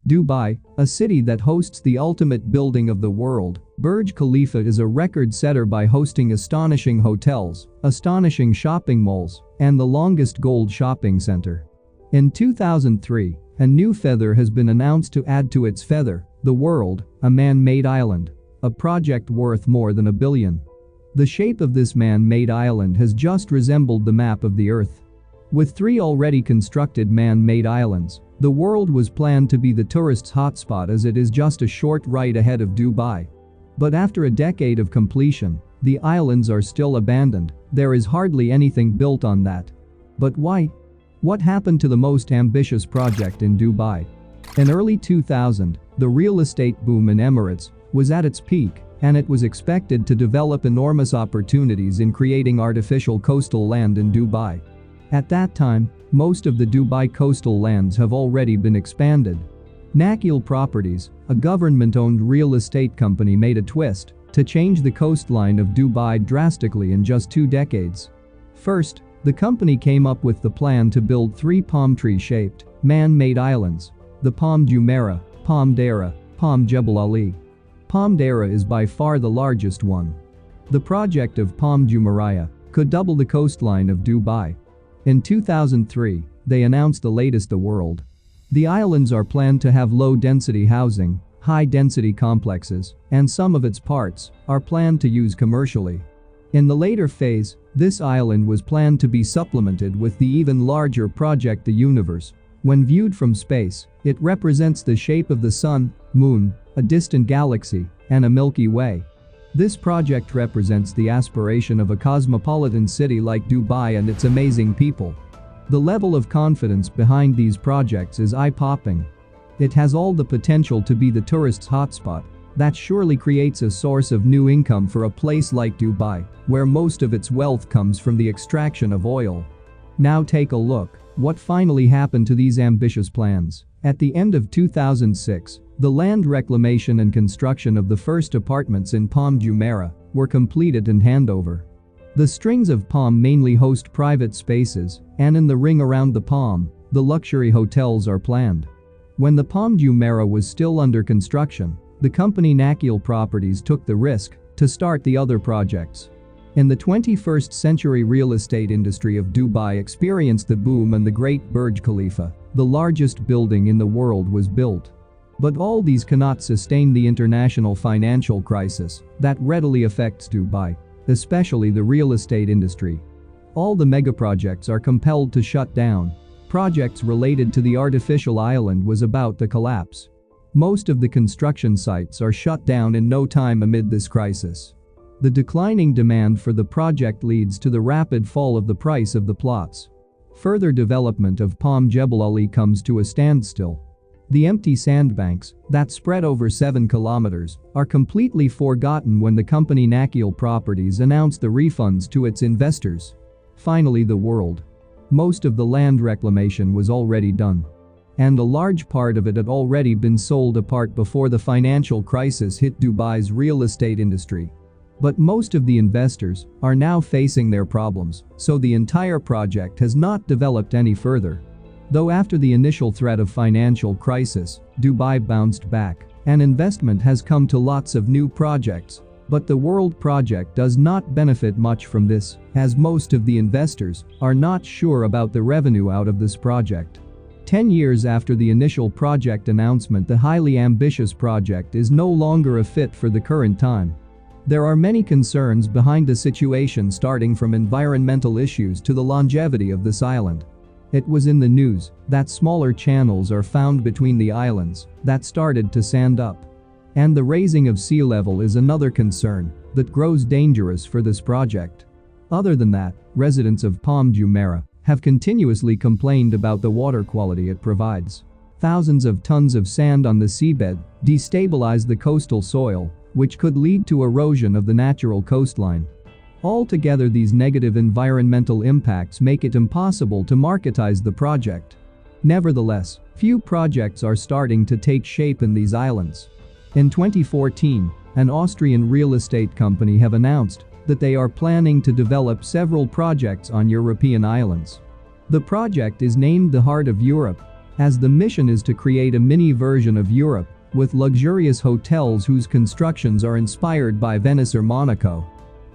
Dubai, a city that hosts the ultimate building of the world, Burj Khalifa is a record-setter by hosting astonishing hotels, astonishing shopping malls, and the longest gold shopping center. In 2003, a new feather has been announced to add to its feather, the world, a man-made island. A project worth more than $1 billion. The shape of this man-made island has just resembled the map of the Earth. With 3 already constructed man-made islands, the world was planned to be the tourists' hotspot as it is just a short ride ahead of Dubai. But after a decade of completion, the islands are still abandoned. There is hardly anything built on that. But why? What happened to the most ambitious project in Dubai? In early 2000, the real estate boom in Emirates was at its peak, and it was expected to develop enormous opportunities in creating artificial coastal land in Dubai. At that time, most of the Dubai coastal lands have already been expanded. Nakheel Properties, a government-owned real estate company, made a twist to change the coastline of Dubai drastically in just 2 decades. First, the company came up with the plan to build 3 palm tree-shaped, man-made islands: the Palm Jumeirah, Palm Deira, Palm Jebel Ali. Palm Deira is by far the largest one. The project of Palm Jumeirah could double the coastline of Dubai. In 2003, they announced the latest the world. The islands are planned to have low-density housing, high-density complexes, and some of its parts are planned to use commercially. In the later phase, this island was planned to be supplemented with the even larger project the universe. When viewed from space, it represents the shape of the sun, moon, a distant galaxy, and a Milky Way. This project represents the aspiration of a cosmopolitan city like Dubai and its amazing people. The level of confidence behind these projects is eye-popping. It has all the potential to be the tourists' hotspot. That surely creates a source of new income for a place like Dubai, where most of its wealth comes from the extraction of oil. Now take a look. What finally happened to these ambitious plans? At the end of 2006, the land reclamation and construction of the first apartments in Palm Jumeirah were completed and handover. The strings of palm mainly host private spaces, and in the ring around the palm, the luxury hotels are planned. When the Palm Jumeirah was still under construction, the company Nakheel Properties took the risk to start the other projects. In the 21st century, real estate industry of Dubai experienced the boom and the great Burj Khalifa, the largest building in the world, was built. But all these cannot sustain the international financial crisis that readily affects Dubai, especially the real estate industry. All the megaprojects are compelled to shut down. Projects related to the artificial island was about to collapse. Most of the construction sites are shut down in no time amid this crisis. The declining demand for the project leads to the rapid fall of the price of the plots. Further development of Palm Jebel Ali comes to a standstill. The empty sandbanks that spread over 7 kilometers are completely forgotten when the company Nakheel Properties announced the refunds to its investors. Finally, the world. Most of the land reclamation was already done. And a large part of it had already been sold apart before the financial crisis hit Dubai's real estate industry. But most of the investors are now facing their problems, so the entire project has not developed any further. Though after the initial threat of financial crisis, Dubai bounced back, and investment has come to lots of new projects. But the world project does not benefit much from this, as most of the investors are not sure about the revenue out of this project. 10 years after the initial project announcement, the highly ambitious project is no longer a fit for the current time. There are many concerns behind the situation, starting from environmental issues to the longevity of this island. It was in the news that smaller channels are found between the islands that started to sand up. And the raising of sea level is another concern that grows dangerous for this project. Other than that, residents of Palm Jumeirah have continuously complained about the water quality it provides. Thousands of tons of sand on the seabed destabilize the coastal soil, which could lead to erosion of the natural coastline. Altogether, these negative environmental impacts make it impossible to marketize the project. Nevertheless, few projects are starting to take shape in these islands. In 2014, an Austrian real estate company have announced that they are planning to develop several projects on European islands. The project is named the Heart of Europe, as the mission is to create a mini version of Europe with luxurious hotels whose constructions are inspired by Venice or Monaco.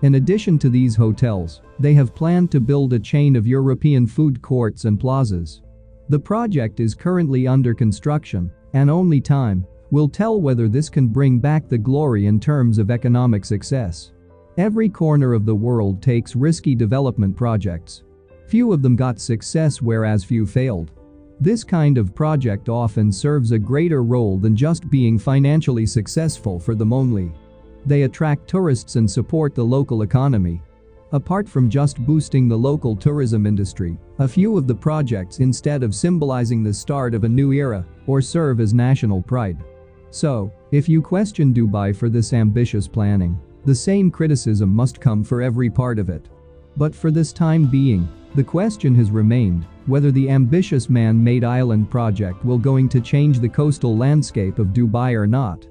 In addition to these hotels, they have planned to build a chain of European food courts and plazas. The project is currently under construction, and only time will tell whether this can bring back the glory in terms of economic success. Every corner of the world takes risky development projects. Few of them got success, whereas few failed. This kind of project often serves a greater role than just being financially successful for them only. They attract tourists and support the local economy. Apart from just boosting the local tourism industry, a few of the projects instead of symbolizing the start of a new era or serve as national pride. So, if you question Dubai for this ambitious planning, the same criticism must come for every part of it. But for this time being, the question has remained whether the ambitious man-made island project will going to change the coastal landscape of Dubai or not.